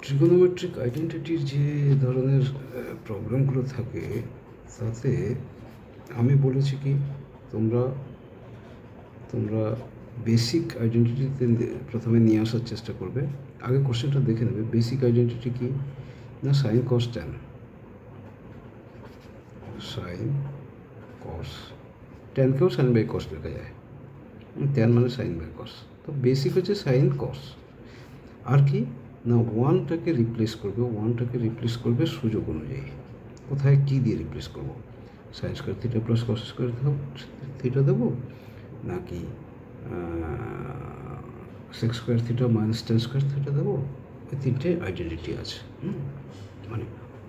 Trigonometric আইডেন্টিটির যে ধরনের প্রবলেমগুলো থাকে তাতে আমি বলেছি কি তোমরা তোমরা বেসিক আইডেন্টিটিতে প্রথমে নিয়ে আসার চেষ্টা করবে। আগে কোশ্চেনটা দেখে নেবে, বেসিক আইডেন্টিটি কি না sine cos tan, sine cos ট্যানকেও সাইন বাই কস লেখা যায়, ট্যান মানে সাইন বাই কস। তো বেসিক হচ্ছে সাইন কস। আর কি না ওয়ানটাকে রিপ্লেস করবে সুযোগ অনুযায়ী। কোথায় কী দিয়ে রিপ্লেস করবো? Sine square theta plus cos square theta দেবো, নাকি sec square theta minus tan square theta দেবো? ওই তিনটে আইডেন্টিটি আছে। মানে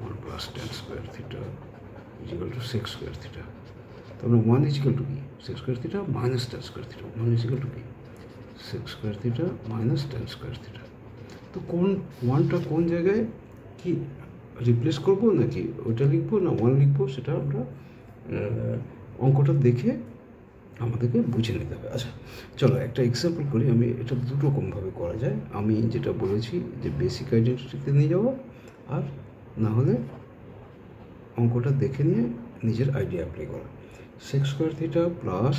1 plus tan square theta is equal to sec square theta. তারপরে 1 ইজিক্যাল টু কি? Sec square theta minus tan square theta. 1 is equal to কি? Sec square theta minus tan square theta. তো কোন ওয়ানটা কোন জায়গায় কি রিপ্লেস করবো, নাকি ওইটা লিখবো না ওয়ান লিখবো, সেটা আমরা অঙ্কটা দেখে আমাদেরকে বুঝে নিতে হবে। আচ্ছা চলো একটা এক্সাম্পল করি। আমি এটা দুটো রকমভাবে করা যায়। আমি যেটা বলেছি যে বেসিক আইডেন্টিটিতে নিয়ে যাবো, আর না হলে অঙ্কটা দেখে নিয়ে নিজের আইডিয়া অ্যাপ্লাই করা। Sex square theta plus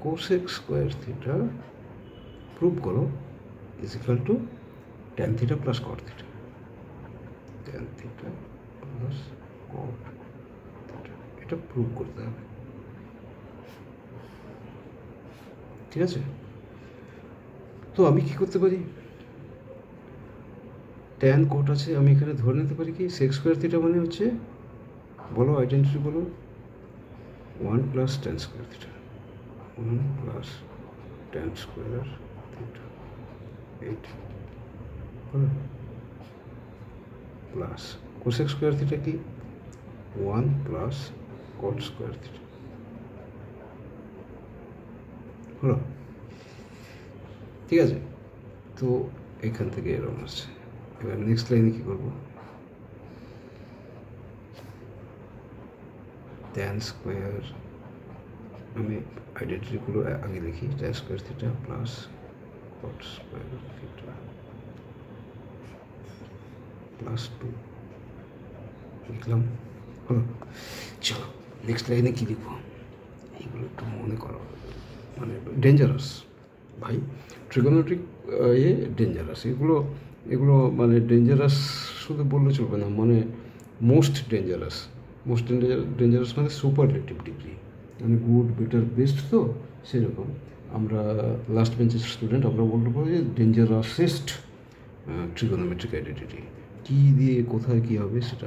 cos x square theta prove করো is equal to tan theta plus cot theta. Tan theta plus cot theta এটা প্রুভ করতে হবে, ঠিক আছে? তো আমি কি করতে পারি, tan cot আছে, আমি এখানে ধরে নিতে পারি কি সেক্স স্কোয়ার থিটা মানে হচ্ছে, বলো আইডেন্টিটি বলো, 1 plus tan square theta, 1 plus tan square theta 8 plus cosec square theta কি 1 প্লাস কট স্কোয়ার থিটা হলো, ঠিক আছে? তো এখান থেকে এরকম আসছে। এবার নেক্সট লাইনে কী করবো, ট্যান স্কোয়ার, আমি আইডেন্টিটিগুলো আগে লিখি, tan square theta plus cot square theta plus 2 লিখলাম, হলো। চলো নেক্সট লাইনে কী লিখবো, এইগুলো একটু মনে করো, মানে ডেঞ্জারাস ভাই, ট্রিগোনোমেট্রিক ডেঞ্জারাস এগুলো মানে ডেঞ্জারাস শুধু বললে চলবে না, মানে মোস্ট ডেঞ্জারাস মানে সুপারলেটিভ ডিগ্রি, মানে গুড বেটার বেস্ট। তো সেরকম আমরা লাস্ট বেঞ্চের স্টুডেন্ট, আমরা বলতে পারি যে ডেঞ্জারাসেস্ট ট্রিগোনোমেট্রিক আইডেন্টিটি। কী দিয়ে কোথায় কী হবে সেটা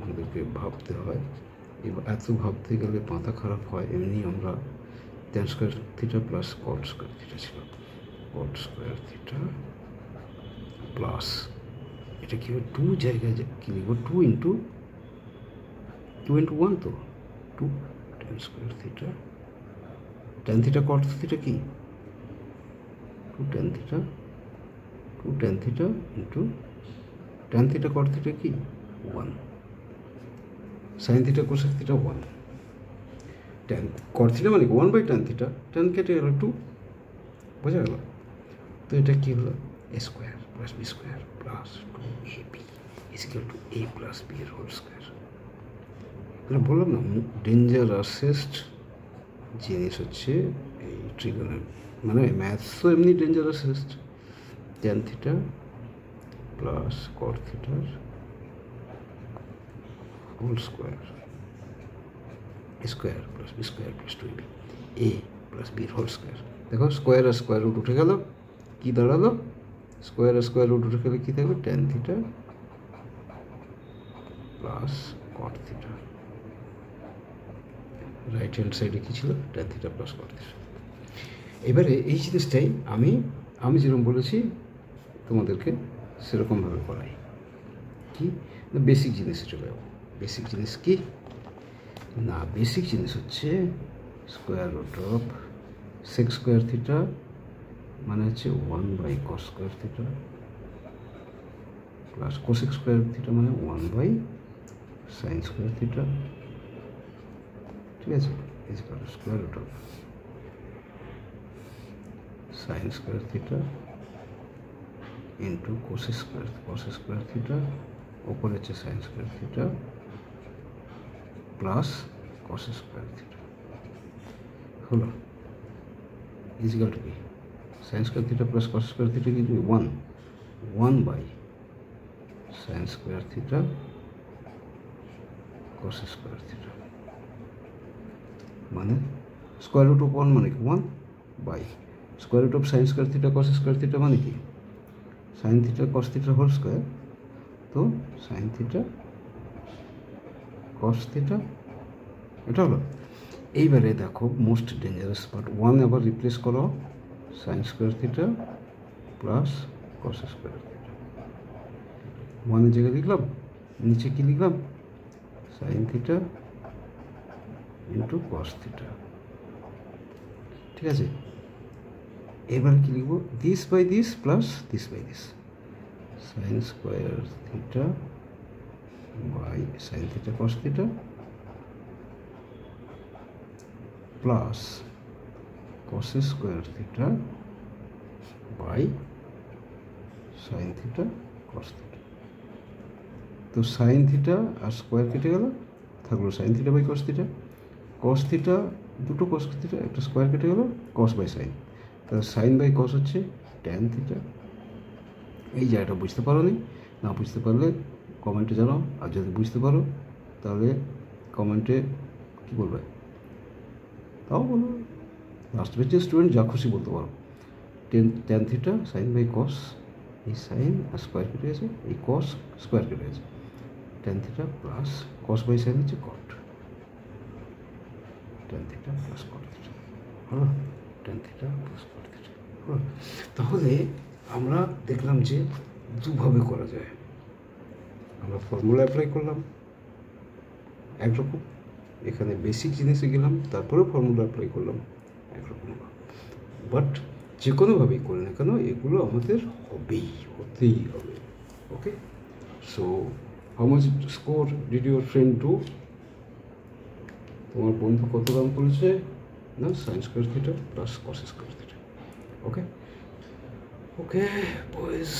আমাদেরকে ভাবতে হয়। এবার এত ভাবতে গেলে মাথা খারাপ হয়। এমনি আমরা tan square theta plus cot square theta ছিল, কট স্কোয়ার থিটা প্লাস এটা কী হবে, 2 জায়গায় কী লিখবো, 2 ইন্টু 1 তো 2 tan square theta, tan theta কট থিটা কি 2 tan theta into tan theta কট থিটা কি 1, sine theta cosec theta 1, tan কট থিটা মানে 1 বাই ট্যান থিটা, ট্যান কেটে গেল 2, বোঝা গেল? তো এটা কী হলো, A square plus B square plus 2ab is equal to a plus b এর হোল স্কোয়ার। মানে বললাম না, ডেঞ্জারাসেস্ট জিনিস হচ্ছে এই ট্রিগোনোমেট্রি, মানে ম্যাথসও এমনি dangerousest. Tan theta plus cot থিটার whole square plus B square plus 2ab a plus বির হোল স্কোয়ার। দেখো স্কোয়ার আর স্কোয়ার রুট উঠে গেল, কী দাঁড়ালো, স্কোয়ার আর স্কোয়ার রুট উঠে গেলে কী থাকবে, tan theta plus cot theta, right hand সাইডে কী ছিল, tan theta plus cot theta. এবারে এই জিনিসটাই আমি যেরকম বলেছি তোমাদেরকে সেরকমভাবে করাই। কি না বেসিক জিনিসে চলে যাবো। বেসিক জিনিস কি না, বেসিক জিনিস হচ্ছে square root of sec square theta মানে হচ্ছে 1 by cos square theta plus cosec square theta মানে 1 বাই সাইন স্কোয়ার থিটা, ঠিক আছে? Is equal to square root of sine square theta into cos square theta, ওপরে হচ্ছে sine square theta plus cos square theta হলো is equal to কি sine square theta plus cos square theta কি 1 by sine square theta cos square theta, মানে square root of 1 মানে কি 1 by square root of sine square theta cos square theta মানে কি sine theta cos theta whole square, তো sine theta cos theta এটা হলো। এইবারে দেখো মোস্ট ডেঞ্জারাস পার্ট, 1 আবার রিপ্লেস করো sine square theta plus cos square theta, 1 জায়গায় লিখলাম, নিচে কি লিখলাম sine theta into cos theta, ঠিক আছে। এবার কি লিখব this by this plus this by this, sine square theta by sine theta cos theta plus cos square theta by sine theta cos theta. তো সাইন থিটা আর square কেটে গেল, থাকলো sine theta by cos theta দুটো cos theta একটা square কেটে গেল, কস by sign, তাহলে সাইন বাই কস হচ্ছে ট্যান থিটা। এই জায়গাটা বুঝতে পারো নি, না বুঝতে পারলে কমেন্টে জানাও, আর যদি বুঝতে পারো তাহলে কমেন্টে কী বলবে তাও বলো, লাস্ট বেঞ্চের স্টুডেন্ট যা খুশি বলতে পারো। Tan theta sine by cos, এই সাইন আর স্কোয়ার কেটে গেছে, এই কস স্কোয়ার কেটে গেছে, tan theta plus cos by sine হচ্ছে cot, tan theta plus cot theta হলো, tan theta plus cot theta হলো। তাহলে আমরা দেখলাম যে দুভাবে করা যায়, আমরা ফর্মুলা অ্যাপ্লাই করলাম একরকম, এখানে বেসিক জিনিসে গেলাম তারপরেও ফর্মুলা অ্যাপ্লাই করলাম একরকম, বাট যে কোনোভাবেই করি না কেন এগুলো আমাদের হতেই হবে। Okay, so how much score did your friend do? তোমার বন্ধু কত রান করেছে না sine square theta plus cos square theta. Okay okay boys.